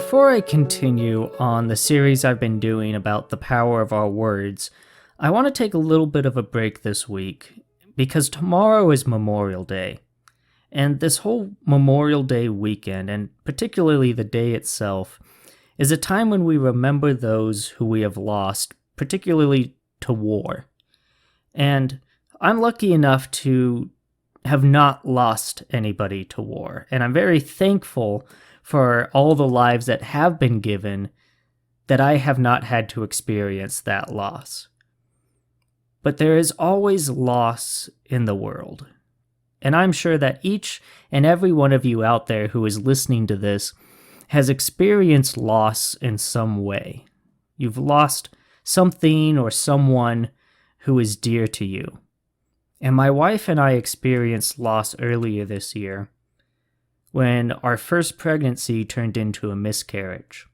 Before I continue on the series I've been doing about the power of our words, I want to take a little bit of a break this week because tomorrow is Memorial Day. And this whole Memorial Day weekend, and particularly the day itself, is a time when we remember those who we have lost, particularly to war. And I'm lucky enough to have not lost anybody to war, and I'm very thankful for all the lives that have been given that I have not had to experience that loss. But there is always loss in the world. And I'm sure that each and every one of you out there who is listening to this has experienced loss in some way. You've lost something or someone who is dear to you. And my wife and I experienced loss earlier this year when our first pregnancy turned into a miscarriage.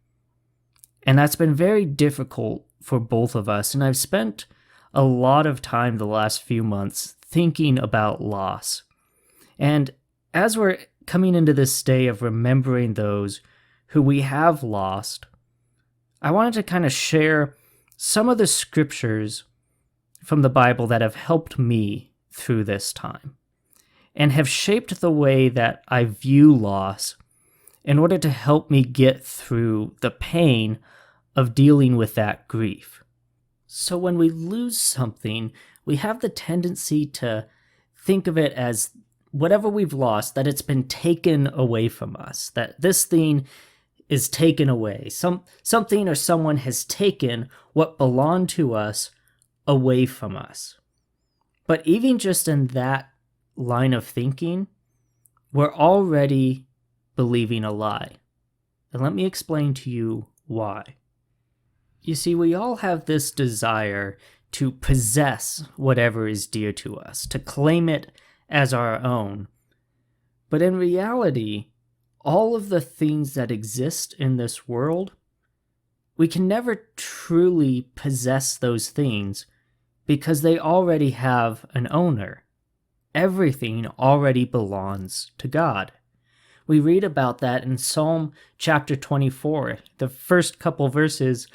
And that's been very difficult for both of us, and I've spent a lot of time the last few months thinking about loss. And as we're coming into this day of remembering those who we have lost, I wanted to kind of share some of the scriptures from the Bible that have helped me through this time and have shaped the way that I view loss in order to help me get through the pain of dealing with that grief. So when we lose something, we have the tendency to think of it as whatever we've lost, that it's been taken away from us, that this thing is taken away. Something or someone has taken what belonged to us away from us. But even just in that line of thinking, we're already believing a lie. And let me explain to you why. You see, we all have this desire to possess whatever is dear to us, to claim it as our own. But in reality, all of the things that exist in this world, we can never truly possess those things because they already have an owner. Everything already belongs to God. We read about that in Psalm chapter 24. The first couple verses,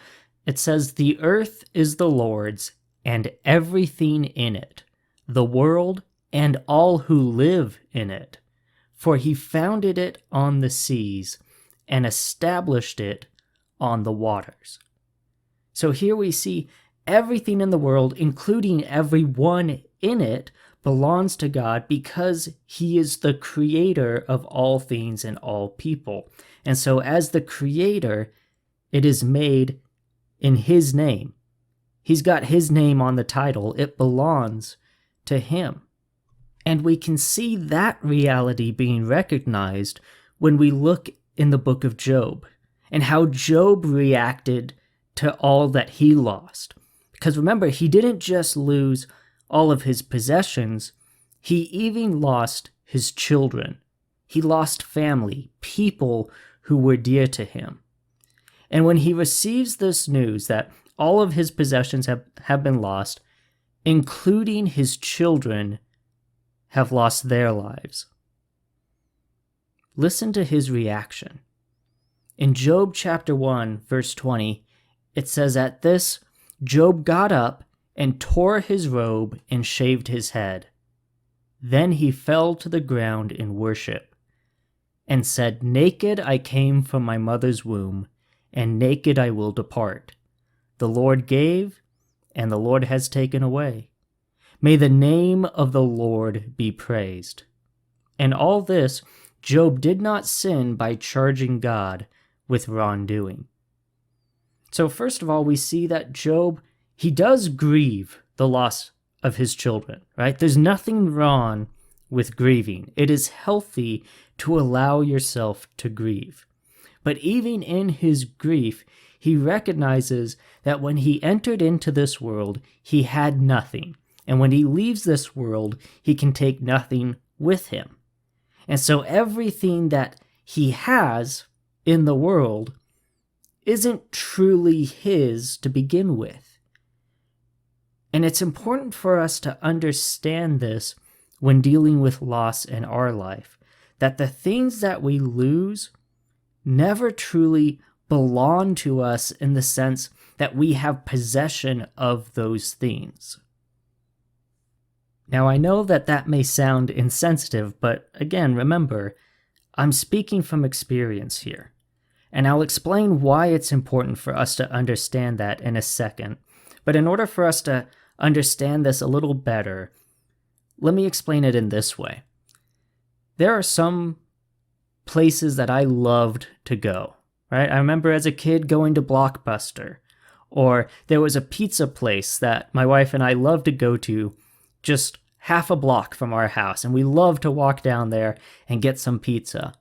it says, "The earth is the Lord's and everything in it, the world and all who live in it. For he founded it on the seas and established it on the waters." So here we see everything in the world, including everyone in it, belongs to God because he is the creator of all things and all people. And so as the creator, it is made in his name. He's got his name on the title. It belongs to him. And we can see that reality being recognized when we look in the book of Job and how Job reacted to all that he lost. Because remember, he didn't just lose all of his possessions, he even lost his children. He lost family, people who were dear to him. And when he receives this news that all of his possessions have been lost, including his children have lost their lives, listen to his reaction. In Job chapter 1, verse 20, it says, "At this, Job got up and tore his robe and shaved his head. Then he fell to the ground in worship and said, 'Naked I came from my mother's womb, and naked I will depart. The Lord gave, and the Lord has taken away. May the name of the Lord be praised.' And all this, Job did not sin by charging God with wrongdoing." So first of all, we see that Job, he does grieve the loss of his children, right? There's nothing wrong with grieving. It is healthy to allow yourself to grieve. But even in his grief, he recognizes that when he entered into this world, he had nothing. And when he leaves this world, he can take nothing with him. And so everything that he has in the world isn't truly his to begin with. And it's important for us to understand this when dealing with loss in our life, that the things that we lose never truly belong to us in the sense that we have possession of those things. Now, I know that that may sound insensitive, but again, remember, I'm speaking from experience here. And I'll explain why it's important for us to understand that in a second. But in order for us to understand this a little better, let me explain it in this way. There are some places that I loved to go, right? I remember as a kid going to Blockbuster, or there was a pizza place that my wife and I loved to go to just half a block from our house, and we loved to walk down there and get some pizza.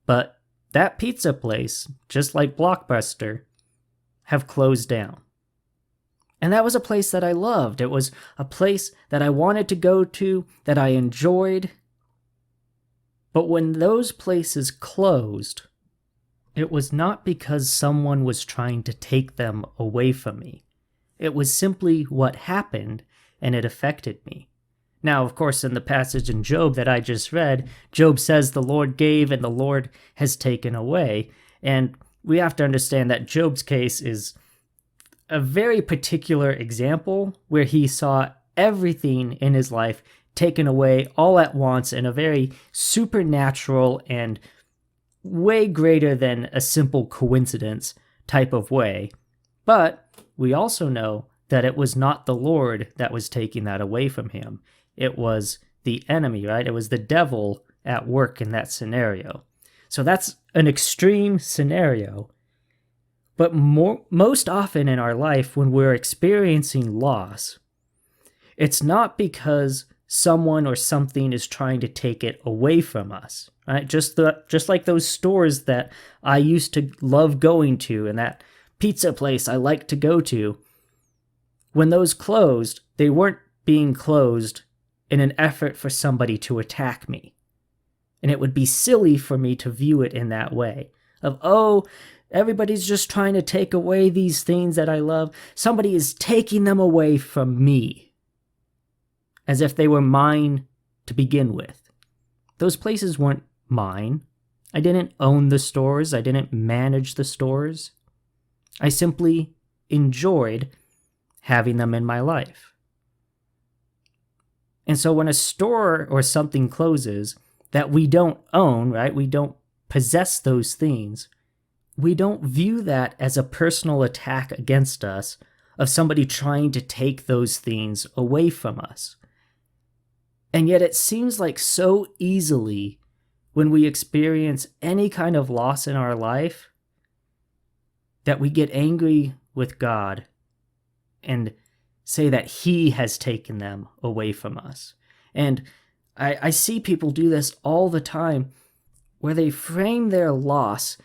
But that pizza place, just like Blockbuster, have closed down. And that was a place that I loved. It was a place that I wanted to go to, that I enjoyed. But when those places closed, it was not because someone was trying to take them away from me. It was simply what happened, and it affected me. Now, of course, in the passage in Job that I just read, Job says the Lord gave and the Lord has taken away. And we have to understand that Job's case is a very particular example where he saw everything in his life taken away all at once in a very supernatural and way greater than a simple coincidence type of way. But we also know that it was not the Lord that was taking that away from him. It was the enemy, right? It was the devil at work in that scenario. So that's an extreme scenario. But most often in our life, when we're experiencing loss, it's not because someone or something is trying to take it away from us, right? Just like those stores that I used to love going to and that pizza place I liked to go to. When those closed, they weren't being closed in an effort for somebody to attack me. And it would be silly for me to view it in that way of, oh, everybody's just trying to take away these things that I love. Somebody is taking them away from me, as if they were mine to begin with. Those places weren't mine. I didn't own the stores. I didn't manage the stores. I simply enjoyed having them in my life. And so when a store or something closes that we don't own, right? We don't possess those things. We don't view that as a personal attack against us of somebody trying to take those things away from us. And yet it seems like so easily when we experience any kind of loss in our life that we get angry with God and say that He has taken them away from us. And I see people do this all the time where they frame their loss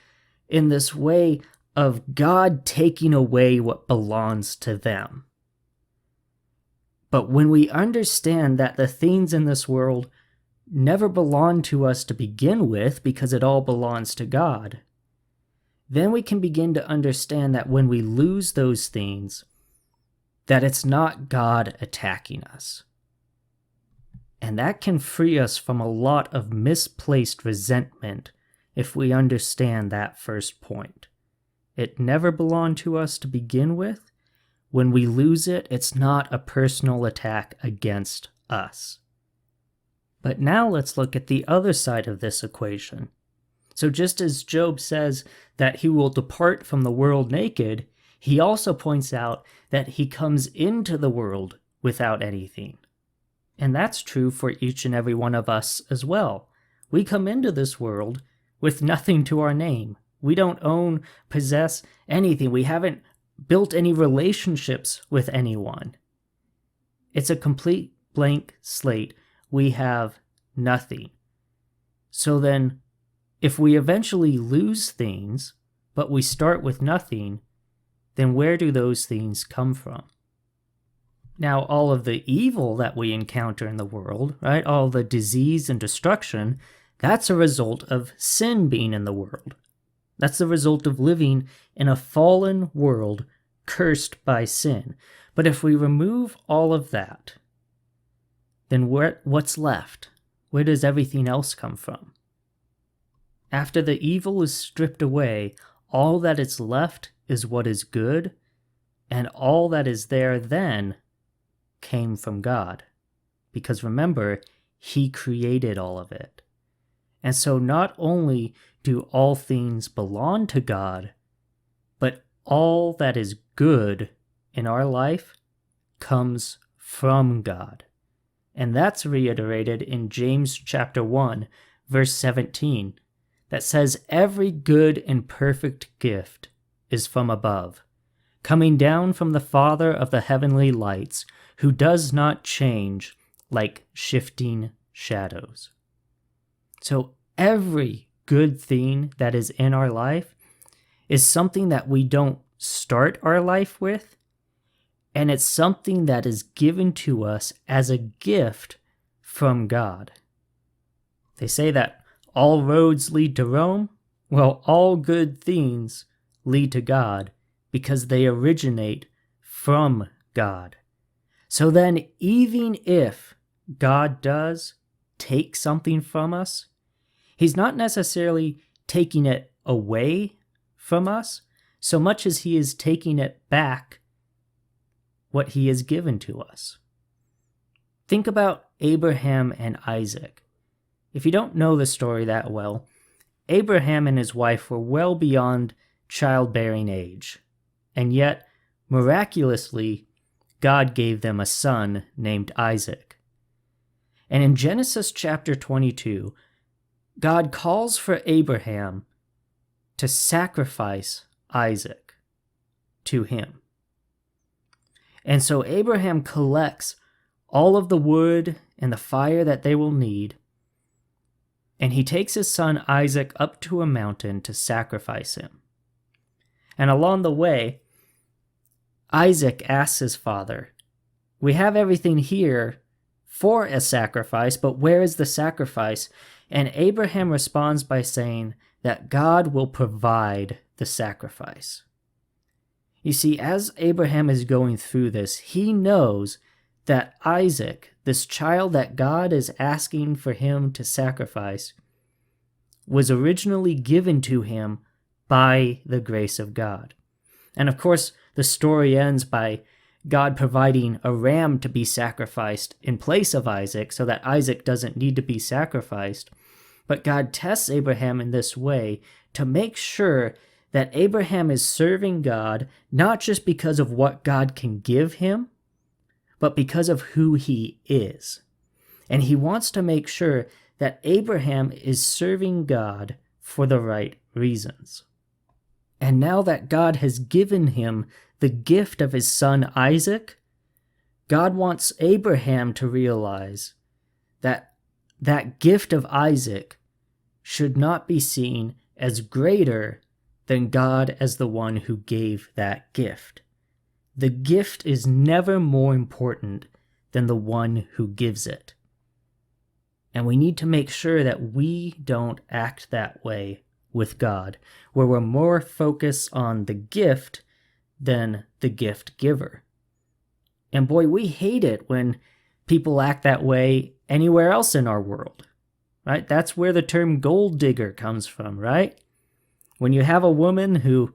in this way of God taking away what belongs to them. But when we understand that the things in this world never belong to us to begin with because it all belongs to God, then we can begin to understand that when we lose those things, that it's not God attacking us. And that can free us from a lot of misplaced resentment if we understand that first point. It never belonged to us to begin with. When we lose it, it's not a personal attack against us. But now let's look at the other side of this equation. So just as Job says that he will depart from the world naked, he also points out that he comes into the world without anything. And that's true for each and every one of us as well. We come into this world with nothing to our name. We don't own, possess anything. We haven't built any relationships with anyone. It's a complete blank slate. We have nothing. So then, if we eventually lose things, but we start with nothing, then where do those things come from? Now, all of the evil that we encounter in the world, right, all the disease and destruction, that's a result of sin being in the world. That's the result of living in a fallen world cursed by sin. But if we remove all of that, then what's left? Where does everything else come from? After the evil is stripped away, all that is left is what is good, and all that is there then came from God. Because remember, He created all of it. And so not only do all things belong to God, but all that is good in our life comes from God. And that's reiterated in James chapter 1, verse 17, that says, "Every good and perfect gift is from above, coming down from the Father of the heavenly lights, who does not change like shifting shadows." So every good thing that is in our life is something that we don't start our life with, and it's something that is given to us as a gift from God. They say that all roads lead to Rome. Well, all good things lead to God because they originate from God. So then, even if God does take something from us, He's not necessarily taking it away from us so much as He is taking it back what He has given to us. Think about Abraham and Isaac. If you don't know the story that well, Abraham and his wife were well beyond childbearing age, and yet, miraculously, God gave them a son named Isaac. And in Genesis chapter 22, God calls for Abraham to sacrifice Isaac to him. And so Abraham collects all of the wood and the fire that they will need, and he takes his son Isaac up to a mountain to sacrifice him. And along the way, Isaac asks his father, "We have everything here for a sacrifice, but where is the sacrifice?" And Abraham responds by saying that God will provide the sacrifice. You see, as Abraham is going through this, he knows that Isaac, this child that God is asking for him to sacrifice, was originally given to him by the grace of God. And of course, the story ends by God providing a ram to be sacrificed in place of Isaac so that Isaac doesn't need to be sacrificed. But God tests Abraham in this way to make sure that Abraham is serving God not just because of what God can give him, but because of who he is. And he wants to make sure that Abraham is serving God for the right reasons. And now that God has given him the gift of his son Isaac, God wants Abraham to realize that that gift of Isaac should not be seen as greater than God as the one who gave that gift. The gift is never more important than the one who gives it. And we need to make sure that we don't act that way with God, where we're more focused on the gift than the gift giver. And boy, we hate it when people act that way anywhere else in our world, right? That's where the term gold digger comes from, right? When you have a woman who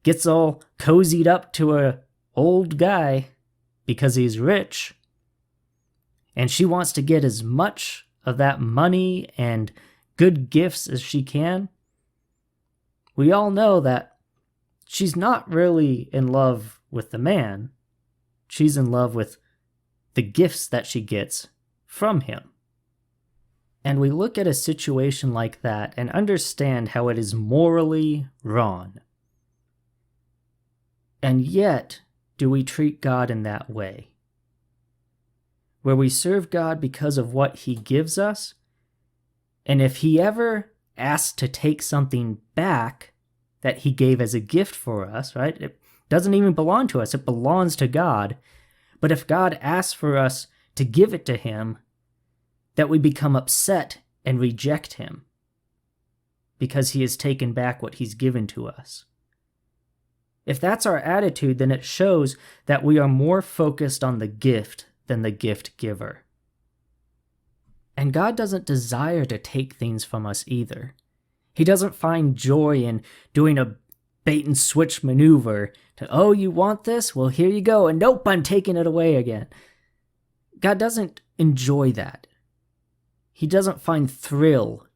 gets all cozied up to a old guy because he's rich, and she wants to get as much of that money and good gifts as she can, we all know that she's not really in love with the man. She's in love with the gifts that she gets from him. And we look at a situation like that and understand how it is morally wrong. And yet, do we treat God in that way? Where we serve God because of what He gives us, and if He ever asks to take something back that He gave as a gift for us, right? It doesn't even belong to us, it belongs to God. But if God asks for us to give it to Him, that we become upset and reject Him because He has taken back what He's given to us. If that's our attitude, then it shows that we are more focused on the gift than the gift giver. And God doesn't desire to take things from us either. He doesn't find joy in doing a bait and switch maneuver to, oh, you want this? Well, here you go. And nope, I'm taking it away again. God doesn't enjoy that. He doesn't find thrill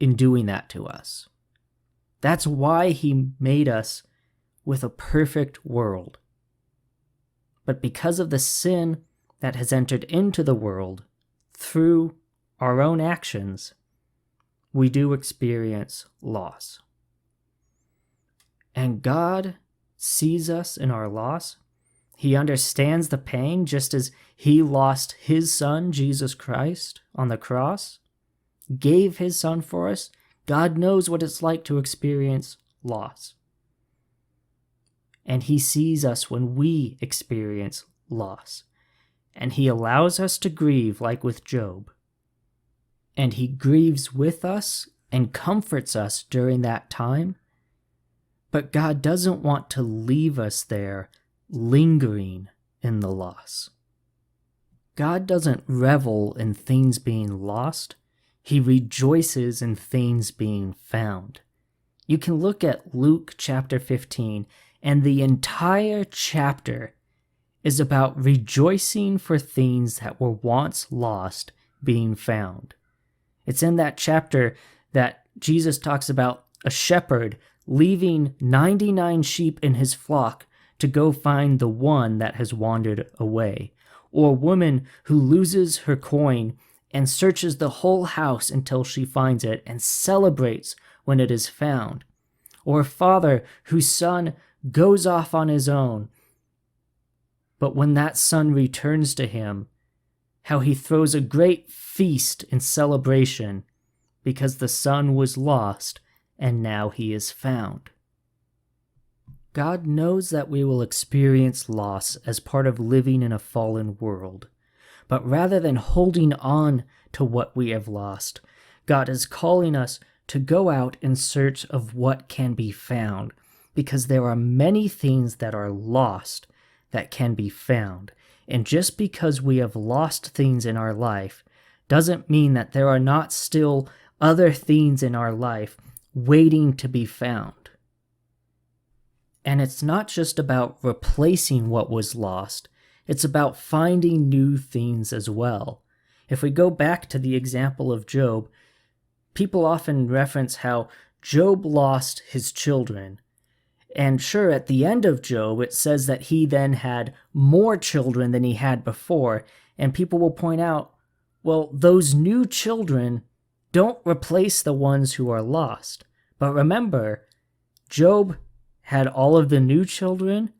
in doing that to us. That's why he made us with a perfect world. But because of the sin that has entered into the world through our own actions, we do experience loss. And God sees us in our loss. He understands the pain just as he lost his son, Jesus Christ, on the cross, gave his son for us. God knows what it's like to experience loss. And he sees us when we experience loss. And he allows us to grieve like with Job. And he grieves with us and comforts us during that time. But God doesn't want to leave us there lingering in the loss. God doesn't revel in things being lost. He rejoices in things being found. You can look at Luke chapter 15, and the entire chapter is about rejoicing for things that were once lost being found. It's in that chapter that Jesus talks about a shepherd leaving 99 sheep in his flock to go find the one that has wandered away, or a woman who loses her coin and searches the whole house until she finds it and celebrates when it is found, or a father whose son goes off on his own, but when that son returns to him, how he throws a great feast in celebration because the son was lost and now he is found. God knows that we will experience loss as part of living in a fallen world, but rather than holding on to what we have lost, God is calling us to go out in search of what can be found, because there are many things that are lost that can be found. And just because we have lost things in our life doesn't mean that there are not still other things in our life waiting to be found. And it's not just about replacing what was lost, it's about finding new things as well. If we go back to the example of Job, people often reference how Job lost his children. And sure, at the end of Job, it says that he then had more children than he had before, and people will point out, well, those new children don't replace the ones who are lost. But remember, Job had all of the new children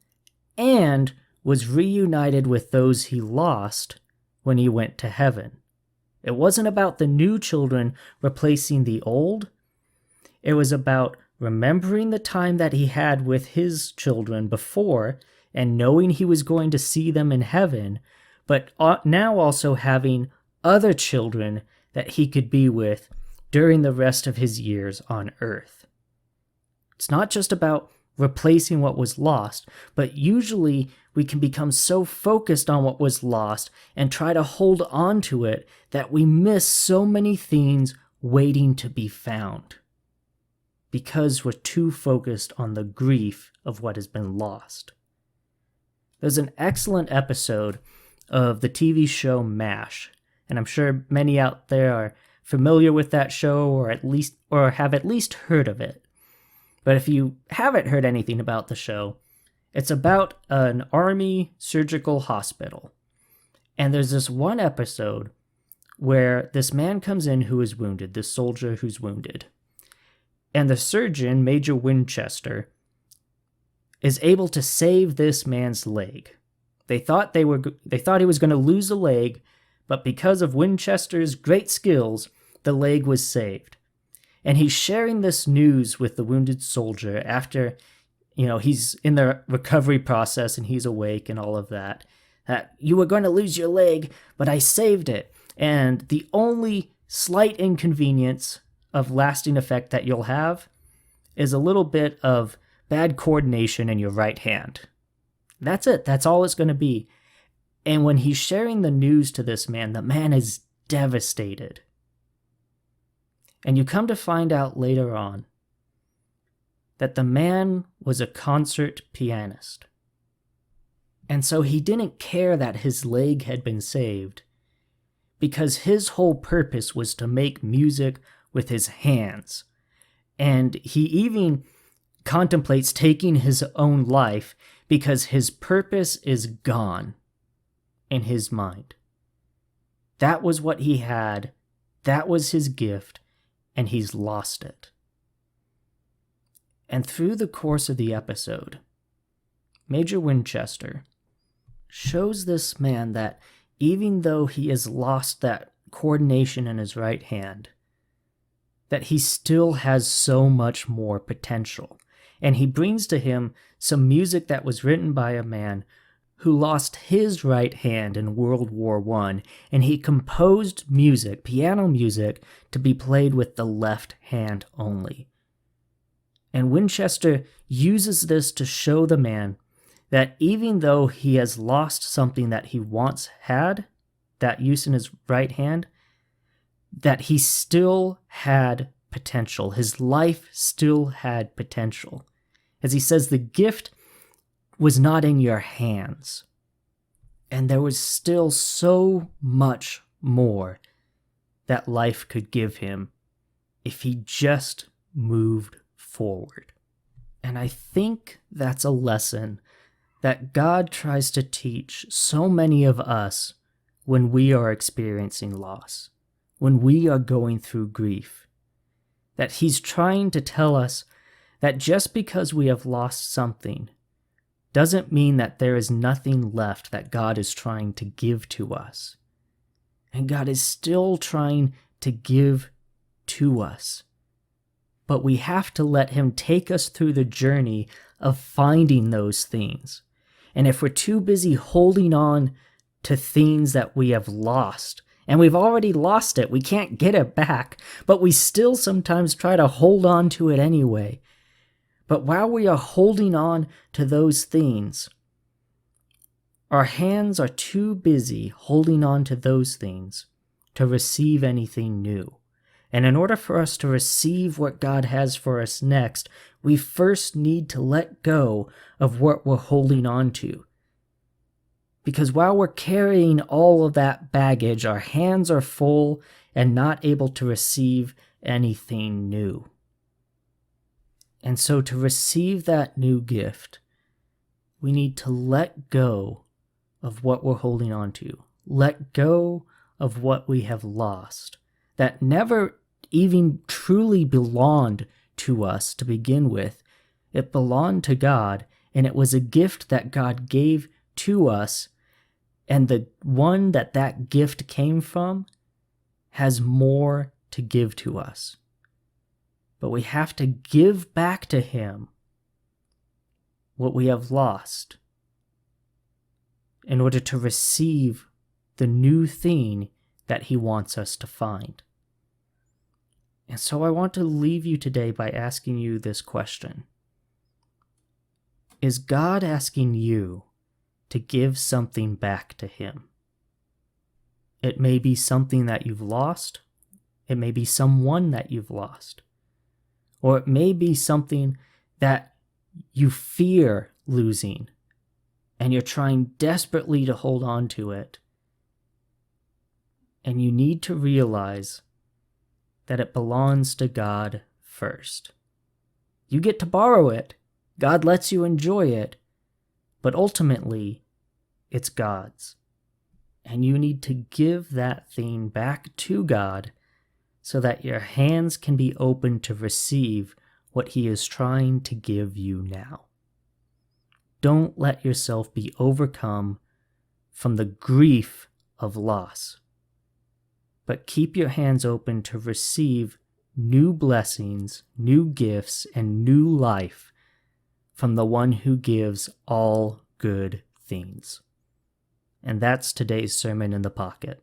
and was reunited with those he lost when he went to heaven. It wasn't about the new children replacing the old. It was about remembering the time that he had with his children before and knowing he was going to see them in heaven, but now also having other children that he could be with during the rest of his years on earth. It's not just about replacing what was lost, but usually we can become so focused on what was lost and try to hold on to it that we miss so many things waiting to be found, because we're too focused on the grief of what has been lost. There's an excellent episode of the TV show MASH, and I'm sure many out there are familiar with that show or have at least heard of it. But if you haven't heard anything about the show, it's about an army surgical hospital. And there's this one episode where this man comes in who is wounded, this soldier who's wounded. And the surgeon, Major Winchester, is able to save this man's leg. They thought he was going to lose a leg, but because of Winchester's great skills, the leg was saved. And he's sharing this news with the wounded soldier after, he's in the recovery process and he's awake and all of that. That you were going to lose your leg, but I saved it. And the only slight inconvenience of lasting effect that you'll have is a little bit of bad coordination in your right hand. That's it. That's all it's going to be. And when he's sharing the news to this man, the man is devastated. And you come to find out later on that the man was a concert pianist. And so he didn't care that his leg had been saved, because his whole purpose was to make music with his hands. And he even contemplates taking his own life because his purpose is gone in his mind. That was what he had, that was his gift, and he's lost it. And through the course of the episode, Major Winchester shows this man that even though he has lost that coordination in his right hand, that he still has so much more potential. And he brings to him some music that was written by a man who lost his right hand in World War I, and he composed music, piano music, to be played with the left hand only. And Winchester uses this to show the man that even though he has lost something that he once had, that use in his right hand, that he still had potential. His life still had potential. As he says, the gift was not in your hands. And there was still so much more that life could give him if he just moved forward. And I think that's a lesson that God tries to teach so many of us when we are experiencing loss, when we are going through grief. That he's trying to tell us that just because we have lost something doesn't mean that there is nothing left that God is trying to give to us. And God is still trying to give to us. But we have to let him take us through the journey of finding those things. And if we're too busy holding on to things that we have lost, and we've already lost it, we can't get it back, but we still sometimes try to hold on to it anyway. But while we are holding on to those things, our hands are too busy holding on to those things to receive anything new. And in order for us to receive what God has for us next, we first need to let go of what we're holding on to. Because while we're carrying all of that baggage, our hands are full and not able to receive anything new. And so to receive that new gift, we need to let go of what we're holding on to. Let go of what we have lost, that never even truly belonged to us to begin with. It belonged to God, and it was a gift that God gave to us, and the one that gift came from has more to give to us. But we have to give back to him what we have lost in order to receive the new thing that he wants us to find. And so I want to leave you today by asking you this question. Is God asking you to give something back to him? It may be something that you've lost. It may be someone that you've lost. Or it may be something that you fear losing, and you're trying desperately to hold on to it. And you need to realize that it belongs to God first. You get to borrow it. God lets you enjoy it. But ultimately, it's God's. And you need to give that thing back to God so that your hands can be open to receive what he is trying to give you now. Don't let yourself be overcome from the grief of loss, but keep your hands open to receive new blessings, new gifts, and new life from the one who gives all good things. And that's today's Sermon in the Pocket.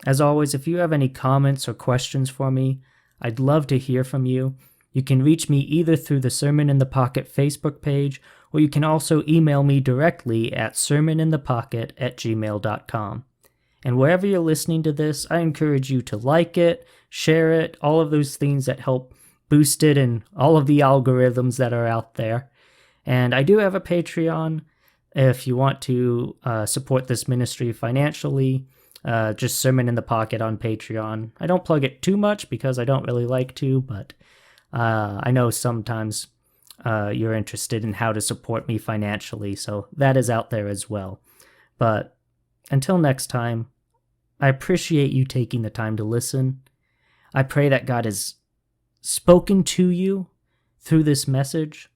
As always, if you have any comments or questions for me, I'd love to hear from you. You can reach me either through the Sermon in the Pocket Facebook page, or you can also email me directly at sermoninthepocket@gmail.com. And wherever you're listening to this, I encourage you to like it, share it, all of those things that help boost it and all of the algorithms that are out there. And I do have a Patreon if you want to support this ministry financially. Just Sermon in the Pocket on Patreon. I don't plug it too much because I don't really like to, but I know sometimes you're interested in how to support me financially, so that is out there as well. But until next time, I appreciate you taking the time to listen. I pray that God has spoken to you through this message,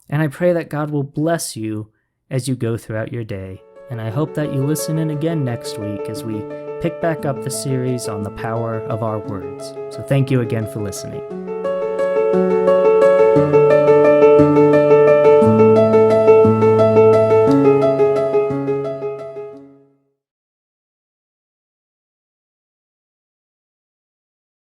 and I pray that God will bless you as you go throughout your day. And I hope that you listen in again next week as we pick back up the series on the power of our words. So thank you again for listening.